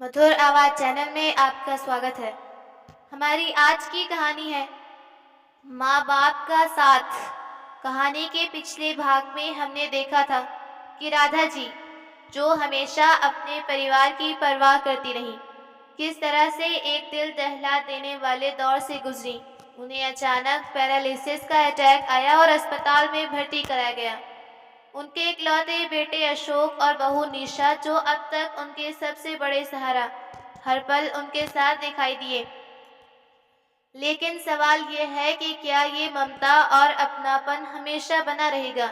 मधुर आवाज़ चैनल में आपका स्वागत है। हमारी आज की कहानी है माँ बाप का साथ। कहानी के पिछले भाग में हमने देखा था कि राधा जी, जो हमेशा अपने परिवार की परवाह करती रही, किस तरह से एक दिल दहला देने वाले दौर से गुजरी। उन्हें अचानक पैरालिसिस का अटैक आया और अस्पताल में भर्ती कराया गया। उनके इकलौते बेटे अशोक और बहू निशा, जो अब तक उनके सबसे बड़े सहारा, हर पल उनके साथ दिखाई दिए। लेकिन सवाल ये है कि क्या ये ममता और अपनापन हमेशा बना रहेगा,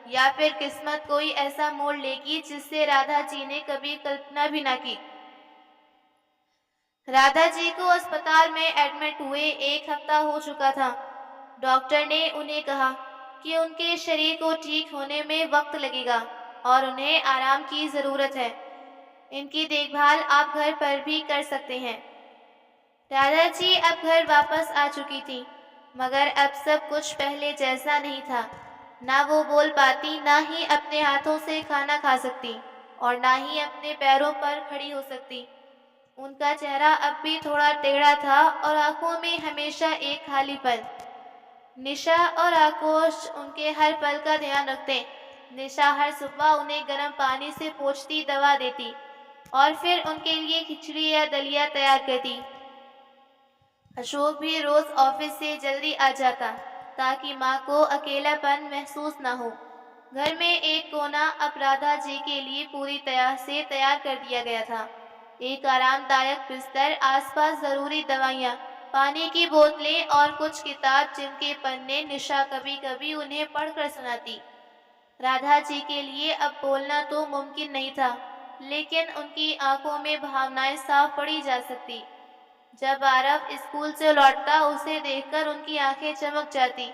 या फिर किस्मत कोई ऐसा मोड़ लेगी जिससे राधा जी ने कभी कल्पना भी ना की। राधा जी को अस्पताल में एडमिट हुए 1 हफ्ता हो चुका था। डॉक्टर ने उन्हें कहा कि उनके शरीर को ठीक होने में वक्त लगेगा और उन्हें आराम की ज़रूरत है। इनकी देखभाल आप घर पर भी कर सकते हैं। राधा जी अब घर वापस आ चुकी थी, मगर अब सब कुछ पहले जैसा नहीं था। ना वो बोल पाती, ना ही अपने हाथों से खाना खा सकती, और ना ही अपने पैरों पर खड़ी हो सकती। उनका चेहरा अब भी थोड़ा टेढ़ा था और आंखों में हमेशा एक खालीपन। निशा और आकोश उनके हर पल का ध्यान रखते। निशा हर सुबह उन्हें गर्म पानी से पोंछती, दवा देती और फिर उनके लिए खिचड़ी या दलिया तैयार करती। अशोक भी रोज ऑफिस से जल्दी आ जाता ताकि माँ को अकेलापन महसूस न हो। घर में एक कोना अब राधा जी के लिए पूरी तरह से तैयार कर दिया गया था। एक आरामदायक बिस्तर, आसपास जरूरी दवाइयाँ, पानी की बोतलें और कुछ किताब जिनके पन्ने निशा कभी कभी उन्हें पढ़कर सुनाती। राधा जी के लिए अब बोलना तो मुमकिन नहीं था, लेकिन उनकी आंखों में भावनाएं साफ पढ़ी जा सकती। जब आरव स्कूल से लौटता, उसे देखकर उनकी आंखें चमक जाती,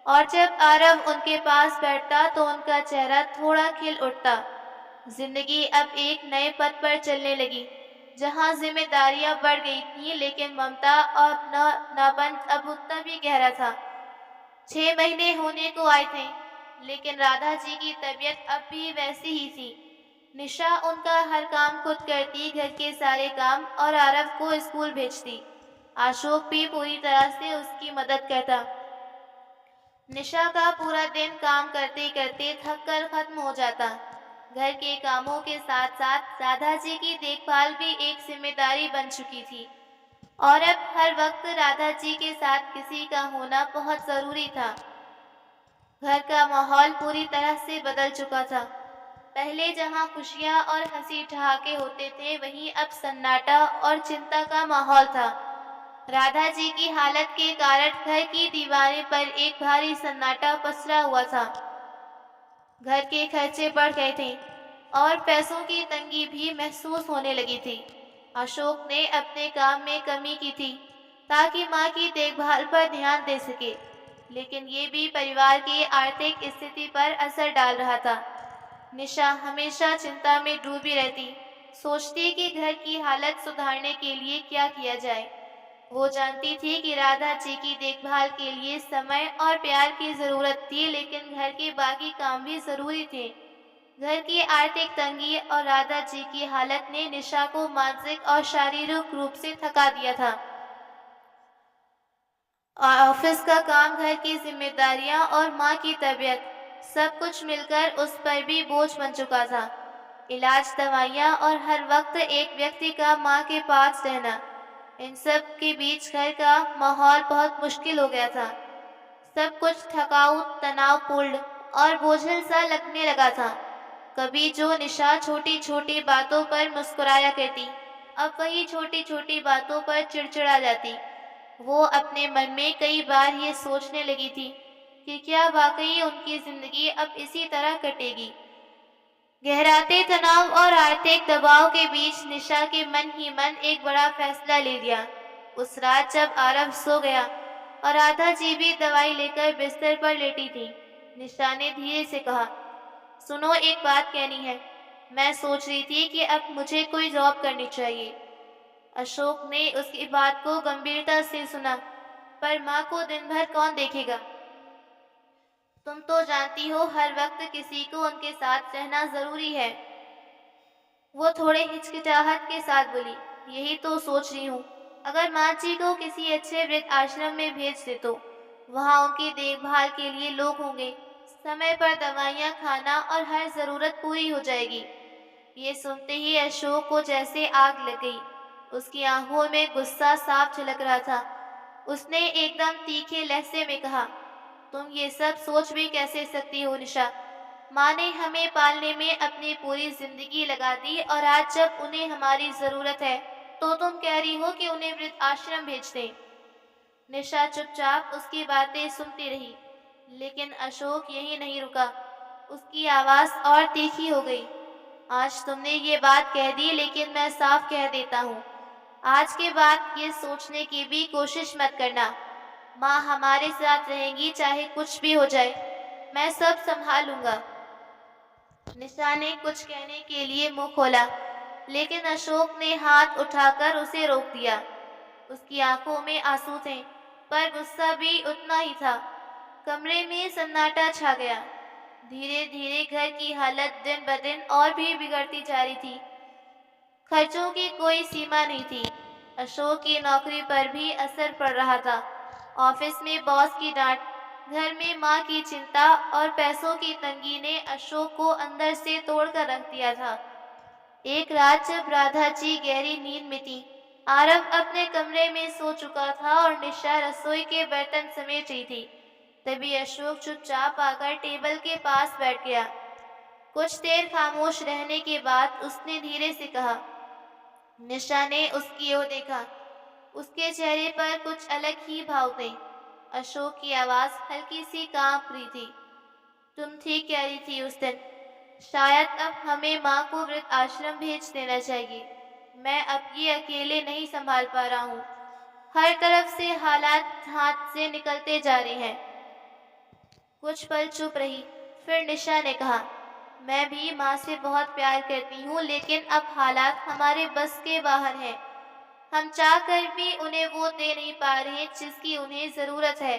और जब आरव उनके पास बैठता तो उनका चेहरा थोड़ा खिल उठता। जिंदगी अब एक नए पथ पर चलने लगी, जहां जिम्मेदारियां बढ़ गई थीं, लेकिन ममता और अपनापन अब उतना भी गहरा था। 6 महीने होने को आए थे, लेकिन राधा जी की तबीयत अब भी वैसी ही थी। निशा उनका हर काम खुद करती, घर के सारे काम, और आरव को स्कूल भेजती। अशोक भी पूरी तरह से उसकी मदद करता। निशा का पूरा दिन काम करते करते थक कर खत्म हो जाता। घर के कामों के साथ साथ राधा जी की देखभाल भी एक जिम्मेदारी बन चुकी थी, और अब हर वक्त राधा जी के साथ किसी का होना बहुत जरूरी था। घर का माहौल पूरी तरह से बदल चुका था। पहले जहां खुशियां और हंसी ठहाके होते थे, वहीं अब सन्नाटा और चिंता का माहौल था। राधा जी की हालत के कारण घर की दीवारें पर एक भारी सन्नाटा पसरा हुआ था। घर के खर्चे बढ़ गए थे और पैसों की तंगी भी महसूस होने लगी थी। अशोक ने अपने काम में कमी की थी ताकि माँ की देखभाल पर ध्यान दे सके, लेकिन ये भी परिवार की आर्थिक स्थिति पर असर डाल रहा था। निशा हमेशा चिंता में डूबी रहती, सोचती कि घर की हालत सुधारने के लिए क्या किया जाए। वो जानती थी कि राधा जी की देखभाल के लिए समय और प्यार की जरूरत थी, लेकिन घर के बाकी काम भी जरूरी थे। घर की आर्थिक तंगी और राधा जी की हालत ने निशा को मानसिक और शारीरिक रूप से थका दिया था। ऑफिस का काम, घर की जिम्मेदारियां और माँ की तबीयत, सब कुछ मिलकर उस पर भी बोझ बन चुका था। इलाज, दवाइयाँ और हर वक्त एक व्यक्ति का माँ के पास रहना, इन सब के बीच घर का माहौल बहुत मुश्किल हो गया था। सब कुछ थकाऊ, तनावपूर्ण और बोझिल सा लगने लगा था। कभी जो निशा छोटी छोटी बातों पर मुस्कुराया करती, अब वही छोटी छोटी बातों पर चिड़चिड़ा जाती। वो अपने मन में कई बार ये सोचने लगी थी कि क्या वाकई उनकी जिंदगी अब इसी तरह कटेगी। गहराते तनाव और आर्थिक दबाव के बीच निशा के मन ही मन एक बड़ा फैसला ले लिया। उस रात जब आरव सो गया और राधा जी भी दवाई लेकर बिस्तर पर लेटी थी, निशा ने धीरे से कहा, सुनो, एक बात कहनी है। मैं सोच रही थी कि अब मुझे कोई जॉब करनी चाहिए। अशोक ने उसकी बात को गंभीरता से सुना। पर माँ को दिन भर कौन देखेगा? तुम तो जानती हो, हर वक्त किसी को उनके साथ रहना जरूरी है। वो थोड़े हिचकिचाहट के साथ बोली, यही तो सोच रही हूँ। अगर माँ जी को किसी अच्छे वृद्ध आश्रम में भेज दे तो वहाँ उनकी देखभाल के लिए लोग होंगे, समय पर दवाइयाँ, खाना और हर ज़रूरत पूरी हो जाएगी। ये सुनते ही अशोक को जैसे आग लग गई। उसकी आंखों में गुस्सा साफ झलक रहा था। उसने एकदम तीखे लहजे में कहा, तुम ये सब सोच भी कैसे सकती हो निशा? माँ ने हमें पालने में अपनी पूरी जिंदगी लगा दी और आज जब उन्हें हमारी जरूरत है तो तुम कह रही हो कि उन्हें वृद्ध आश्रम भेज दें। निशा चुपचाप उसकी बातें सुनती रही, लेकिन अशोक यही नहीं रुका। उसकी आवाज और तीखी हो गई। आज तुमने ये बात कह दी, लेकिन मैं साफ कह देता हूँ, आज के बाद ये सोचने की भी कोशिश मत करना। माँ हमारे साथ रहेंगी चाहे कुछ भी हो जाए। मैं सब संभालूंगा। निशा ने कुछ कहने के लिए मुंह खोला, लेकिन अशोक ने हाथ उठाकर उसे रोक दिया। उसकी आंखों में आंसू थे, पर गुस्सा भी उतना ही था। कमरे में सन्नाटा छा गया। धीरे धीरे घर की हालत दिन ब दिन और भी बिगड़ती जा रही थी। खर्चों की कोई सीमा नहीं थी। अशोक की नौकरी पर भी असर पड़ रहा था। ऑफिस में बॉस की डांट, घर में माँ की चिंता और पैसों की तंगी ने अशोक को अंदर से तोड़कर रख दिया था। एक रात जब राधा जी गहरी नींद में थी, आरव अपने कमरे में सो चुका था और निशा रसोई के बर्तन समेट रही थी, तभी अशोक चुपचाप आकर टेबल के पास बैठ गया। कुछ देर खामोश रहने के बाद उसने धीरे से कहा। निशा ने उसकी ओर देखा। उसके चेहरे पर कुछ अलग ही भाव थे। अशोक की आवाज हल्की सी कांप रही थी। तुम ठीक कह रही थी उस दिन। शायद अब हमें माँ को वृद्ध आश्रम भेज देना चाहिए। मैं अब ये अकेले नहीं संभाल पा रहा हूँ। हर तरफ से हालात हाथ से निकलते जा रहे हैं। कुछ पल चुप रही, फिर निशा ने कहा, मैं भी माँ से बहुत प्यार करती हूँ, लेकिन अब हालात हमारे बस के बाहर हैं। हम चाह कर भी उन्हें वो दे नहीं पा रहे जिसकी उन्हें जरूरत है।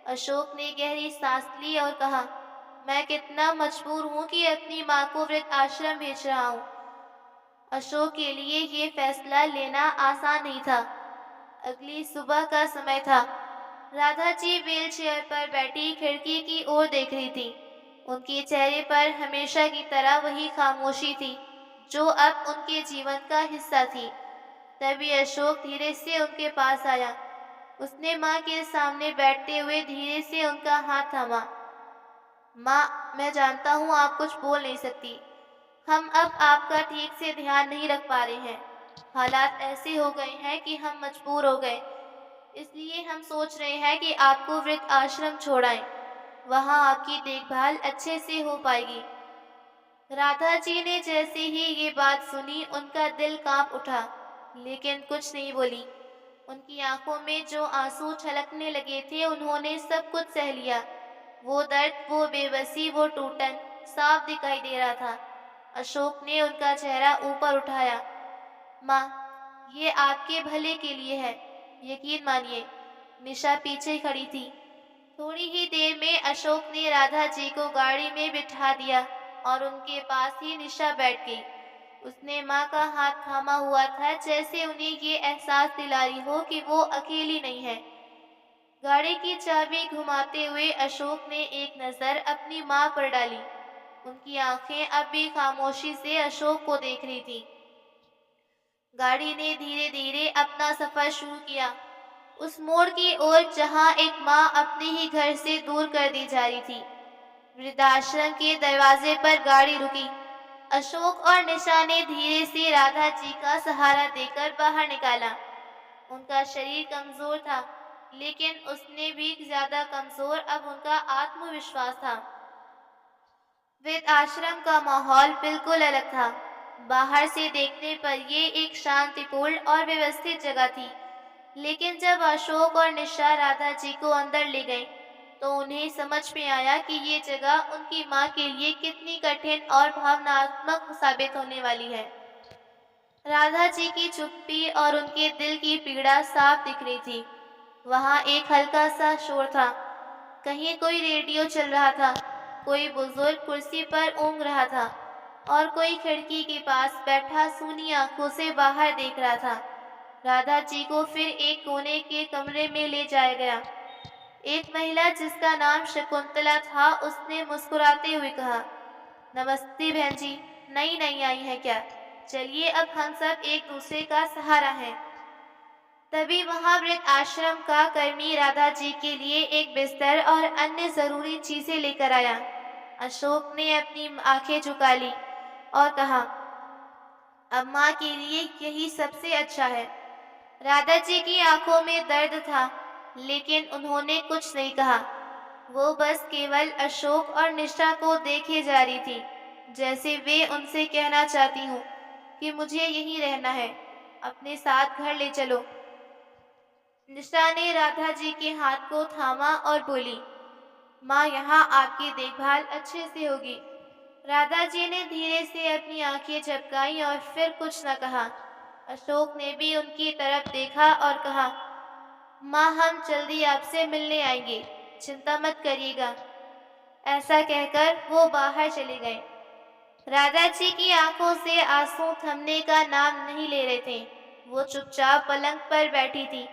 अशोक ने गहरी सांस ली और कहा, मैं कितना मजबूर हूँ कि अपनी माँ को वृद्ध आश्रम भेज रहा हूँ। अशोक के लिए ये फैसला लेना आसान नहीं था। अगली सुबह का समय था। राधा जी व्हील चेयर पर बैठी खिड़की की ओर देख रही थी। उनके चेहरे पर हमेशा की तरह वही खामोशी थी जो अब उनके जीवन का हिस्सा थी। तभी अशोक धीरे से उनके पास आया। उसने माँ के सामने बैठते हुए धीरे से उनका हाथ थामा। माँ, मैं जानता हूँ आप कुछ बोल नहीं सकती। हम अब आपका ठीक से ध्यान नहीं रख पा रहे हैं। हालात ऐसे हो गए हैं कि हम मजबूर हो गए। इसलिए हम सोच रहे हैं कि आपको वृद्ध आश्रम छोड़ाएं। वहाँ आपकी देखभाल अच्छे से हो पाएगी। राधा जी ने जैसे ही ये बात सुनी, उनका दिल कांप उठा, लेकिन कुछ नहीं बोली। उनकी आंखों में जो आंसू छलकने लगे थे, उन्होंने सब कुछ सह लिया। वो दर्द, वो बेबसी, वो टूटन साफ दिखाई दे रहा था। अशोक ने उनका चेहरा ऊपर उठाया। माँ, ये आपके भले के लिए है, यकीन मानिए। निशा पीछे खड़ी थी। थोड़ी ही देर में अशोक ने राधा जी को गाड़ी में बिठा दिया और उनके पास ही निशा बैठ गई। उसने माँ का हाथ थामा हुआ था, जैसे उन्हें ये एहसास दिला रही हो कि वो अकेली नहीं है। गाड़ी की चाबी घुमाते हुए अशोक ने एक नजर अपनी माँ पर डाली। उनकी आंखें अब भी खामोशी से अशोक को देख रही थी। गाड़ी ने धीरे धीरे अपना सफर शुरू किया, उस मोड़ की ओर जहां एक माँ अपने ही घर से दूर कर दी जा रही थी। वृद्धाश्रम के दरवाजे पर गाड़ी रुकी। अशोक और निशा ने धीरे से राधा जी का सहारा देकर बाहर निकाला। उनका शरीर कमजोर था, लेकिन उसने भी ज्यादा कमजोर अब उनका आत्मविश्वास था। वृद्ध आश्रम का माहौल बिल्कुल अलग था। बाहर से देखने पर ये एक शांतिपूर्ण और व्यवस्थित जगह थी, लेकिन जब अशोक और निशा राधा जी को अंदर ले गए, तो उन्हें समझ में आया कि ये जगह उनकी माँ के लिए कितनी कठिन और भावनात्मक साबित होने वाली है। राधा जी की चुप्पी और उनके दिल की पीड़ा साफ दिख रही थी। वहाँ एक हल्का सा शोर था। कहीं कोई रेडियो चल रहा था, कोई बुजुर्ग कुर्सी पर ऊँघ रहा था। और कोई खिड़की के पास बैठा सूनी आंखों से बाहर देख रहा था। राधा जी को फिर एक कोने के कमरे में ले जाया गया। एक महिला जिसका नाम शकुंतला था, उसने मुस्कुराते हुए कहा, नमस्ते बहन जी, नई नई आई है क्या? चलिए अब हम सब एक दूसरे का सहारा हैं। तभी वहां वृद्ध आश्रम का कर्मी राधा जी के लिए एक बिस्तर और अन्य जरूरी चीजें लेकर आया। अशोक ने अपनी आंखें झुका ली और कहा, अम्मा के लिए यही सबसे अच्छा है। राधा जी की आंखों में दर्द था, लेकिन उन्होंने कुछ नहीं कहा। वो बस केवल अशोक और निशा को देखे जा रही थी, जैसे वे उनसे कहना चाहती हूँ कि मुझे यहीं रहना है, अपने साथ घर ले चलो। निशा ने राधा जी के हाथ को थामा और बोली, माँ, यहाँ आपकी देखभाल अच्छे से होगी। राधा जी ने धीरे से अपनी आंखें झपकाई और फिर कुछ न कहा। अशोक ने भी उनकी तरफ देखा और कहा, माँ, हम जल्दी आपसे मिलने आएंगे, चिंता मत करिएगा। ऐसा कहकर वो बाहर चले गए। राधा जी की आंखों से आंसू थमने का नाम नहीं ले रहे थे। वो चुपचाप पलंग पर बैठी थी,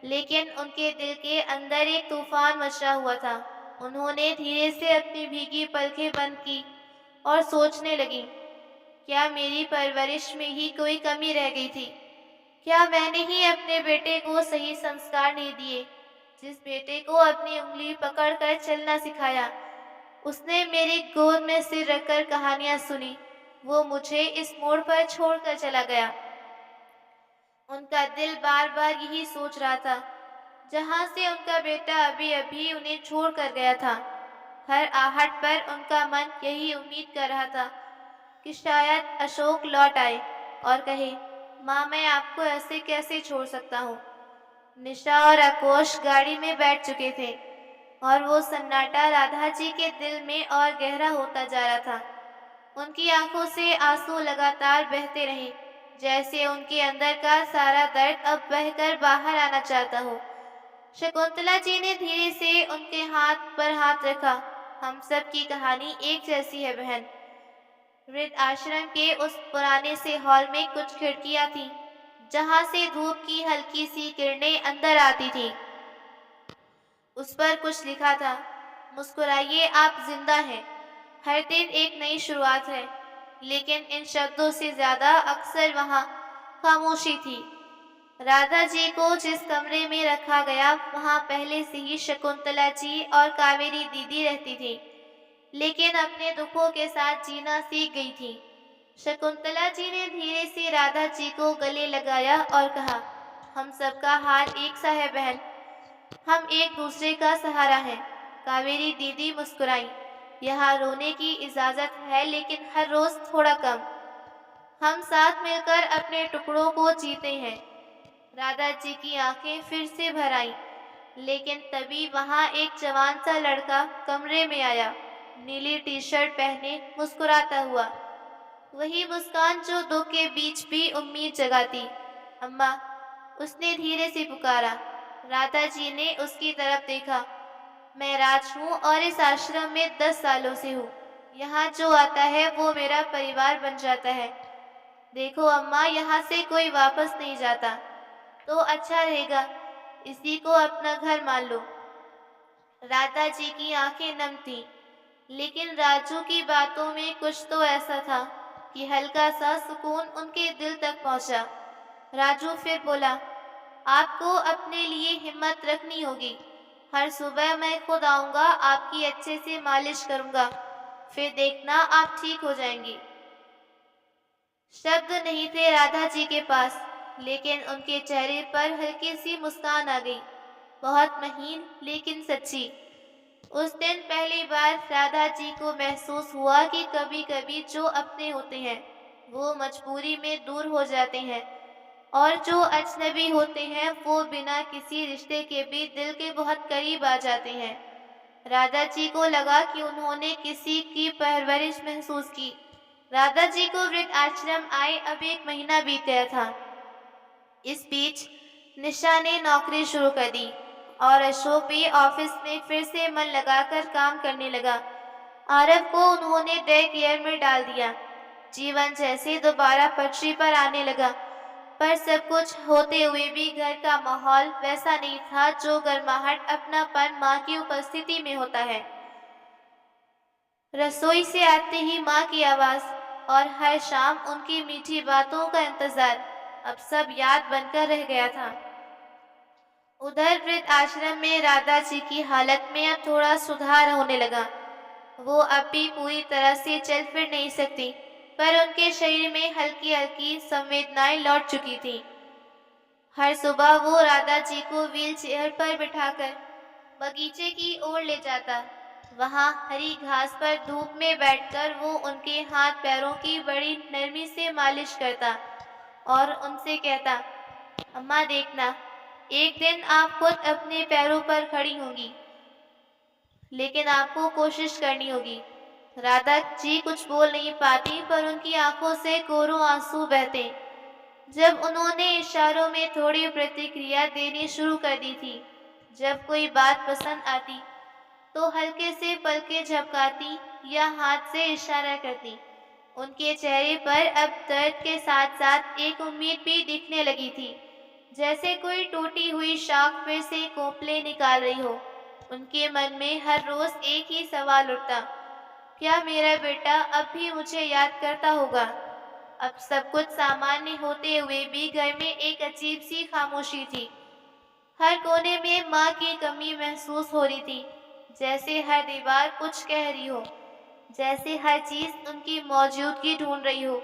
लेकिन उनके दिल के अंदर एक तूफान मचा हुआ था। उन्होंने धीरे से अपनी भीगी पलकें बंद की और सोचने लगी, क्या मेरी परवरिश में ही कोई कमी रह गई थी? क्या मैंने ही अपने बेटे को सही संस्कार नहीं दिए? जिस बेटे को अपनी उंगली पकड़कर चलना सिखाया, उसने मेरी गोद में सिर रखकर कहानियां सुनी, वो मुझे इस मोड़ पर छोड़कर चला गया। उनका दिल बार बार यही सोच रहा था, जहां से उनका बेटा अभी अभी उन्हें छोड़ कर गया था। हर आहट पर उनका मन यही उम्मीद कर रहा था कि शायद अशोक लौट आए और कहे, माँ, मैं आपको ऐसे कैसे छोड़ सकता हूँ। निशा और आकोश गाड़ी में बैठ चुके थे और वो सन्नाटा राधा जी के दिल में और गहरा होता जा रहा था। उनकी आंखों से आंसू लगातार बहते रहे, जैसे उनके अंदर का सारा दर्द अब बहकर बाहर आना चाहता हो। शकुंतला जी ने धीरे से उनके हाथ पर हाथ रखा। हम सब की कहानी एक जैसी है बहन। वृद्ध आश्रम के उस पुराने से हॉल में कुछ खिड़कियां थीं, जहां से धूप की हल्की सी किरणें अंदर आती थीं। उस पर कुछ लिखा था, मुस्कुराइए, आप जिंदा हैं, हर दिन एक नई शुरुआत है। लेकिन इन शब्दों से ज्यादा अक्सर वहां खामोशी थी। राधा जी को जिस कमरे में रखा गया, वहां पहले से ही शकुंतला जी और कावेरी दीदी रहती थी, लेकिन अपने दुखों के साथ जीना सीख गई थी। शकुंतला जी ने धीरे से राधा जी को गले लगाया और कहा, हम सबका हाल एक सा है बहन, हम एक दूसरे का सहारा हैं। कावेरी दीदी मुस्कुराई, यहाँ रोने की इजाजत है, लेकिन हर रोज थोड़ा कम। हम साथ मिलकर अपने टुकड़ों को जीते हैं। राधा जी की आंखें फिर से भर आईं, लेकिन तभी वहां एक जवान सा लड़का कमरे में आया, नीली टी शर्ट पहने, मुस्कुराता हुआ। वही मुस्कान जो दुख के बीच भी उम्मीद जगाती। अम्मा, उसने धीरे से पुकारा। राधा जी ने उसकी तरफ देखा। मैं राज हूँ और इस आश्रम में 10 सालों से हूँ। यहाँ जो आता है वो मेरा परिवार बन जाता है। देखो अम्मा, यहाँ से कोई वापस नहीं जाता, तो अच्छा रहेगा इसी को अपना घर मान लो। राधा जी की आंखें नम थीं, लेकिन राजू की बातों में कुछ तो ऐसा था कि हल्का सा सुकून उनके दिल तक पहुंचा। राजू फिर बोला, आपको अपने लिए हिम्मत रखनी होगी। हर सुबह मैं खुद आऊंगा, आपकी अच्छे से मालिश करूंगा, फिर देखना आप ठीक हो जाएंगी। शब्द नहीं थे राधा जी के पास, लेकिन उनके चेहरे पर हल्की सी मुस्कान आ गई, बहुत महीन लेकिन सच्ची। उस दिन पहली बार राधा जी को महसूस हुआ कि कभी-कभी जो अपने होते हैं वो मजबूरी में दूर हो जाते हैं, और जो अजनबी होते हैं वो बिना किसी रिश्ते के भी दिल के बहुत करीब आ जाते हैं। राधा जी को लगा कि उन्होंने किसी की परवरिश महसूस की। राधा जी को वृद्ध आश्रम आए अब 1 महीना बीत गया था। इस बीच निशा ने नौकरी शुरू कर दी और अशोक भी ऑफिस में फिर से मन लगाकर काम करने लगा। आरव को उन्होंने डे केयर में डाल दिया। जीवन जैसे दोबारा पटरी पर आने लगा। पर सब कुछ होते हुए भी घर का माहौल वैसा नहीं था जो गर्माहट, अपनापन माँ की उपस्थिति में होता है। रसोई से आते ही माँ की आवाज़ और हर शाम उनकी मीठी बातों का इंतज़ार अब सब याद बनकर रह गया था। उधर वृद्ध आश्रम में राधा जी की हालत में अब थोड़ा सुधार होने लगा। वो अब भी पूरी तरह से चल फिर नहीं सकती, पर उनके शरीर में हल्की-हल्की संवेदनाएं लौट चुकी थीं। हर सुबह वो राधा जी को व्हीलचेयर पर बिठाकर बगीचे की ओर ले जाता। वहाँ हरी घास पर धूप में बैठकर वो उनके हाथ पैरों की बड़ी नरमी से मालिश करता और उनसे कहता, अम्मा देखना, एक दिन आप खुद अपने पैरों पर खड़ी होंगी, लेकिन आपको कोशिश करनी होगी। राधा जी कुछ बोल नहीं पाती, पर उनकी आंखों से कोरों आंसू बहते। जब उन्होंने इशारों में थोड़ी प्रतिक्रिया देनी शुरू कर दी थी, जब कोई बात पसंद आती तो हल्के से पलकें झपकाती या हाथ से इशारा करती। उनके चेहरे पर अब दर्द के साथ साथ एक उम्मीद भी दिखने लगी थी, जैसे कोई टूटी हुई शाख फिर से कोपले निकाल रही हो। उनके मन में हर रोज एक ही सवाल उठता, क्या मेरा बेटा अब भी मुझे याद करता होगा? अब सब कुछ सामान्य होते हुए भी घर में एक अजीब सी खामोशी थी। हर कोने में माँ की कमी महसूस हो रही थी, जैसे हर दीवार कुछ कह रही हो, जैसे हर चीज उनकी मौजूदगी ढूंढ रही हो।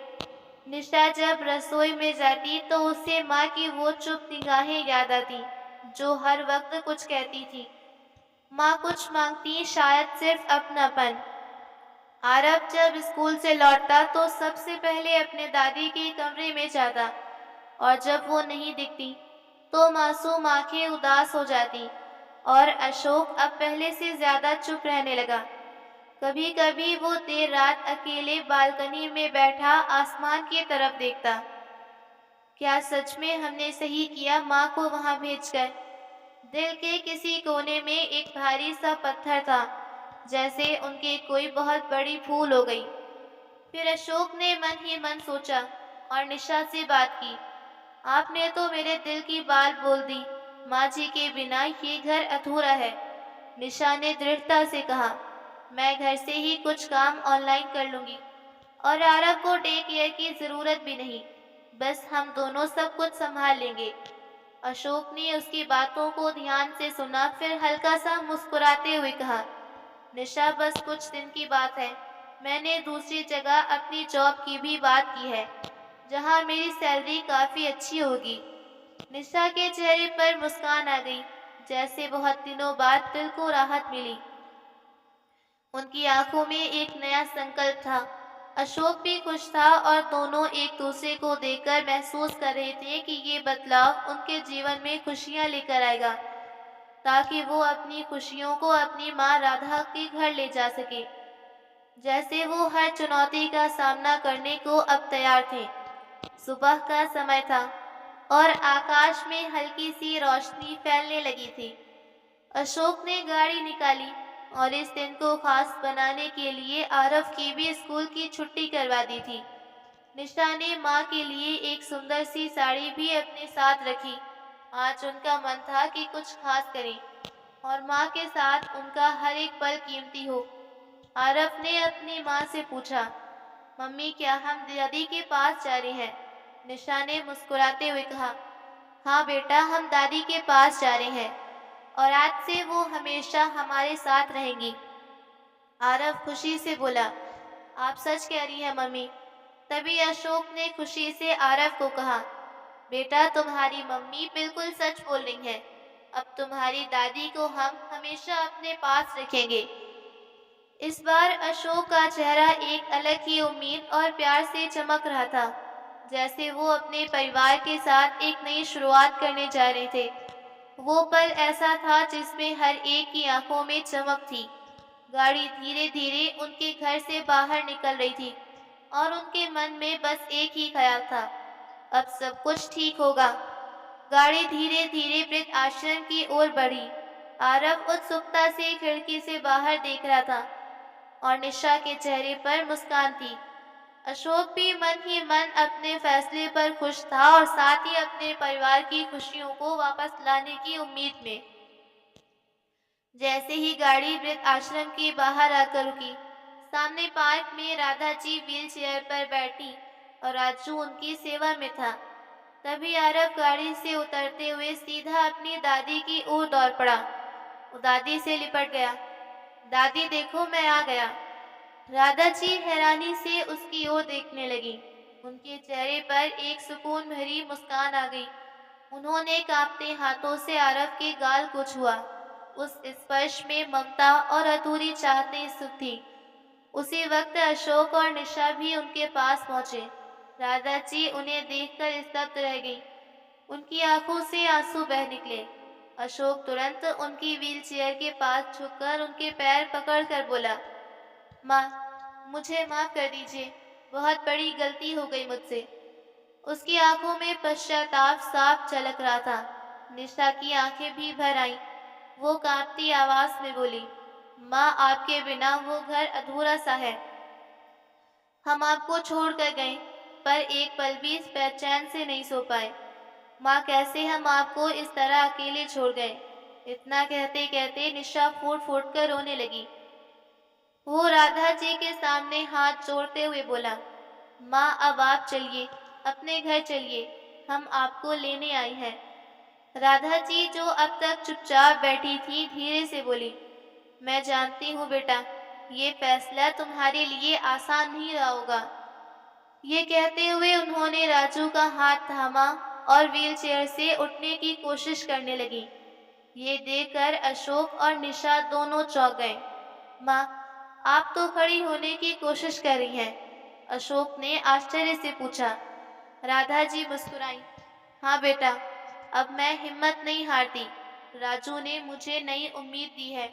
निशा जब रसोई में जाती तो उसे माँ की वो चुप निगाहें याद आती, जो हर वक्त कुछ कहती थी। माँ कुछ मांगती, शायद सिर्फ अपनापन। आरब जब स्कूल से लौटता तो सबसे पहले अपने दादी के कमरे में जाता, और जब वो नहीं दिखती तो मासूम आंखें उदास हो जाती और अशोक अब पहले से ज्यादा चुप रहने लगा। कभी कभी वो देर रात अकेले बालकनी में बैठा आसमान की तरफ देखता। क्या सच में हमने सही किया माँ को वहां भेजकर? दिल के किसी कोने में एक भारी सा पत्थर था, जैसे उनके कोई बहुत बड़ी भूल हो गई। फिर अशोक ने मन ही मन सोचा और निशा से बात की। आपने तो मेरे दिल की बात बोल दी। माँ जी के बिना ये घर अधूरा है। निशा ने दृढ़ता से कहा, मैं घर से ही कुछ काम ऑनलाइन कर लूंगी और आरव को डे केयर की जरूरत भी नहीं। बस हम दोनों सब कुछ संभाल लेंगे। अशोक ने उसकी बातों को ध्यान से सुना, फिर हल्का सा मुस्कुराते हुए कहा, निशा बस कुछ दिन की बात है। मैंने दूसरी जगह अपनी जॉब की भी बात की है, जहाँ मेरी सैलरी काफी अच्छी होगी। निशा के चेहरे पर मुस्कान आ गई, जैसे बहुत दिनों बाद दिल को राहत मिली। उनकी आंखों में एक नया संकल्प था। अशोक भी खुश था और दोनों एक दूसरे को देखकर महसूस कर रहे थे कि ये बदलाव उनके जीवन में खुशियां लेकर आएगा, ताकि वो अपनी खुशियों को अपनी माँ राधा के घर ले जा सके। जैसे वो हर चुनौती का सामना करने को अब तैयार थे। सुबह का समय था और आकाश में हल्की सी रोशनी फैलने लगी थी। अशोक ने गाड़ी निकाली और इस दिन को खास बनाने के लिए आरव की भी स्कूल की छुट्टी करवा दी थी। निशा ने माँ के लिए एक सुंदर सी साड़ी भी अपने साथ रखी। आज उनका मन था कि कुछ खास करें और माँ के साथ उनका हर एक पल कीमती हो। आरव ने अपनी माँ से पूछा, मम्मी क्या हम दादी के पास जा रहे हैं? निशा ने मुस्कुराते हुए कहा, हाँ बेटा, हम दादी के पास जा रहे हैं और आज से वो हमेशा हमारे साथ रहेंगी। आरव खुशी से बोला, आप सच कह रही हैं मम्मी। तभी अशोक ने खुशी से आरव को कहा, बेटा तुम्हारी मम्मी बिल्कुल सच बोल रही हैं। अब तुम्हारी दादी को हम हमेशा अपने पास रखेंगे। इस बार अशोक का चेहरा एक अलग ही उम्मीद और प्यार से चमक रहा था, जैसे वो अपने परिवार के साथ एक नई शुरुआत करने जा रहे थे। वो पल ऐसा था जिसमें हर एक की आंखों में चमक थी। गाड़ी धीरे धीरे उनके घर से बाहर निकल रही थी और उनके मन में बस एक ही ख्याल था, अब सब कुछ ठीक होगा। गाड़ी धीरे धीरे वृद्ध आश्रम की ओर बढ़ी। आरव उत्सुकता से खिड़की से बाहर देख रहा था और निशा के चेहरे पर मुस्कान थी। अशोक भी मन ही मन अपने फैसले पर खुश था और साथ ही अपने परिवार की खुशियों को वापस लाने की उम्मीद में। जैसे ही गाड़ी वृद्ध आश्रम के बाहर आकर रुकी, सामने पार्क में राधा जी व्हील चेयर पर बैठी और राजू उनकी सेवा में था। तभी आरव गाड़ी से उतरते हुए सीधा अपनी दादी की ओर दौड़ पड़ा। वो दादी से लिपट गया। दादी देखो, मैं आ गया। राधा जी हैरानी से उसकी ओर देखने लगी। उनके चेहरे पर एक सुकून भरी मुस्कान आ गई। उन्होंने कांपते हाथों से आरव के गाल को छुआ। उस स्पर्श में ममता और अधूरी चाहतें सुख थी। उसी वक्त अशोक और निशा भी उनके पास पहुंचे। राधा जी उन्हें देखकर स्तब्ध रह गईं। उनकी आंखों से आंसू बह निकले। अशोक तुरंत उनकी व्हीलचेयर के पास झुककर उनके पैर पकड़कर बोला, माँ, मुझे माफ कर दीजिए, बहुत बड़ी गलती हो गई मुझसे। उसकी आंखों में पश्चाताप साफ झलक रहा था। निशा की आंखें भी भर आईं। वो कांपती आवाज में बोली, माँ, आपके बिना वो घर अधूरा सा है। हम आपको छोड़ कर गए, पर एक पल भी बेचैन से नहीं सो पाए। माँ, कैसे हम आपको इस तरह अकेले छोड़ गए। इतना कहते कहते निशा फूट फूट कर रोने लगी। वो राधा जी के सामने हाथ जोड़ते हुए बोला, माँ, अब आप चलिए, अपने घर चलिए, हम आपको लेने आए हैं। राधा जी, जो अब तक चुपचाप बैठी थी, धीरे से बोली, मैं जानती हूँ बेटा, ये फैसला तुम्हारे लिए आसान नहीं रहा होगा। ये कहते हुए उन्होंने राजू का हाथ थामा और व्हीलचेयर से उठने की कोशिश करने लगी। ये देखकर अशोक और निशा दोनों चौंक गए। माँ, आप तो खड़ी होने की कोशिश कर रही हैं। अशोक ने आश्चर्य से पूछा। राधा जी मुस्कुराई। हाँ बेटा, अब मैं हिम्मत नहीं हारती। राजू ने मुझे नई उम्मीद दी है।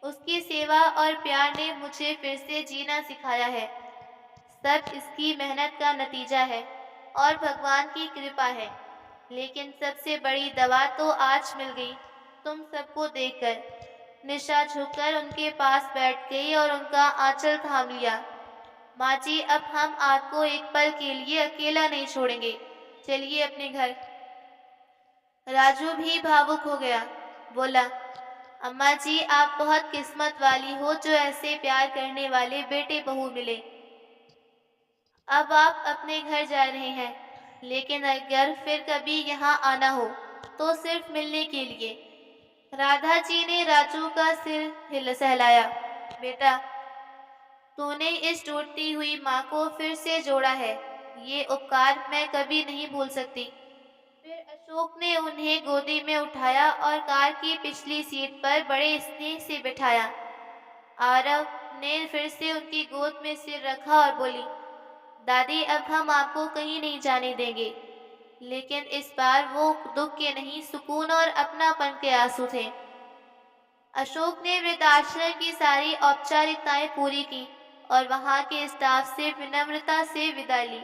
उसकी सेवा और प्यार ने मुझे फिर से जीना सिखाया है। सब इसकी मेहनत का नतीजा है और भगवान की कृपा है। लेकिन सबसे बड़ी दवा तो आज मिल गई, तुम सबको देखकर। निशा झुककर उनके पास बैठ गई और उनका आंचल थाम लिया। माँ जी, अब हम आपको एक पल के लिए अकेला नहीं छोड़ेंगे। चलिए अपने घर। राजू भी भावुक हो गया। बोला, अम्मा जी, आप बहुत किस्मत वाली हो जो ऐसे प्यार करने वाले बेटे बहू मिले। अब आप अपने घर जा रहे हैं, लेकिन अगर फिर कभी यहाँ आना हो तो सिर्फ मिलने के लिए। राधा जी ने राजू का सिर हिल सहलाया। बेटा, तूने इस टूटती हुई माँ को फिर से जोड़ा है। ये उपकार मैं कभी नहीं भूल सकती। फिर अशोक ने उन्हें गोदी में उठाया और कार की पिछली सीट पर बड़े स्नेह से बिठाया। आरव ने फिर से उनकी गोद में सिर रखा और बोली, दादी, अब हम आपको कहीं नहीं जाने देंगे। लेकिन इस बार वो दुख के नहीं, सुकून और अपनापन के आंसू थे। अशोक ने वृद्धाश्रम की सारी औपचारिकताएं पूरी की और वहां के स्टाफ से विनम्रता से विदा ली।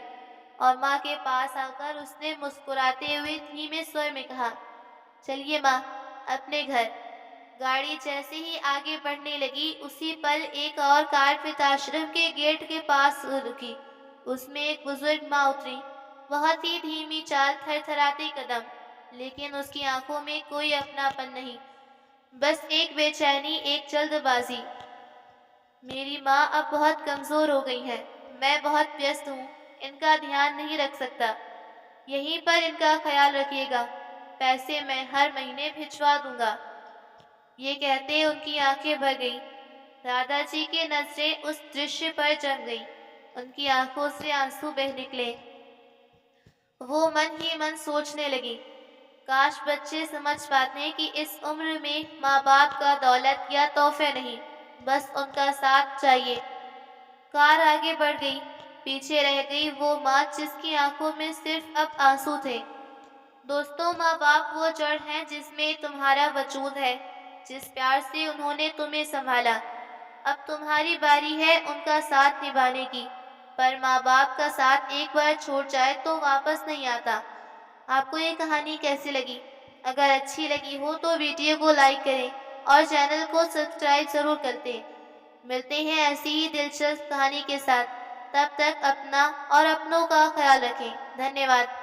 और माँ के पास आकर उसने मुस्कुराते हुए धीमे स्वर में कहा, चलिए माँ, अपने घर। गाड़ी जैसे ही आगे बढ़ने लगी, उसी पल एक और कार वृद्धाश्रम के गेट के पास रुकी। उसमें एक बुजुर्ग माँ उतरी। बहुत ही धीमी चाल, थरथराते कदम, लेकिन उसकी आंखों में कोई अपनापन नहीं, बस एक बेचैनी, एक जल्दबाजी। मेरी माँ अब बहुत कमजोर हो गई है। मैं बहुत व्यस्त हूँ, इनका ध्यान नहीं रख सकता। यहीं पर इनका ख्याल रखिएगा। पैसे मैं हर महीने भिजवा दूंगा। ये कहते उनकी आंखें भर गईं। राधा जी की नजरें उस दृश्य पर जम गईं। उनकी आंखों से आंसू बह निकले। वो मन ही मन सोचने लगी, काश बच्चे समझ पाते कि इस उम्र में माँ बाप का दौलत या तोहफे नहीं, बस उनका साथ चाहिए। कार आगे बढ़ गई। पीछे रह गई वो माँ जिसकी आंखों में सिर्फ अब आंसू थे। दोस्तों, माँ बाप वो जड़ है जिसमें तुम्हारा वजूद है, जिस प्यार से उन्होंने तुम्हें संभाला। अब तुम्हारी बारी है उनका साथ निभाने की। पर माँ बाप का साथ एक बार छूट जाए तो वापस नहीं आता। आपको ये कहानी कैसी लगी? अगर अच्छी लगी हो तो वीडियो को लाइक करें और चैनल को सब्सक्राइब जरूर करते। मिलते हैं ऐसी ही दिलचस्प कहानी के साथ। तब तक अपना और अपनों का ख्याल रखें। धन्यवाद।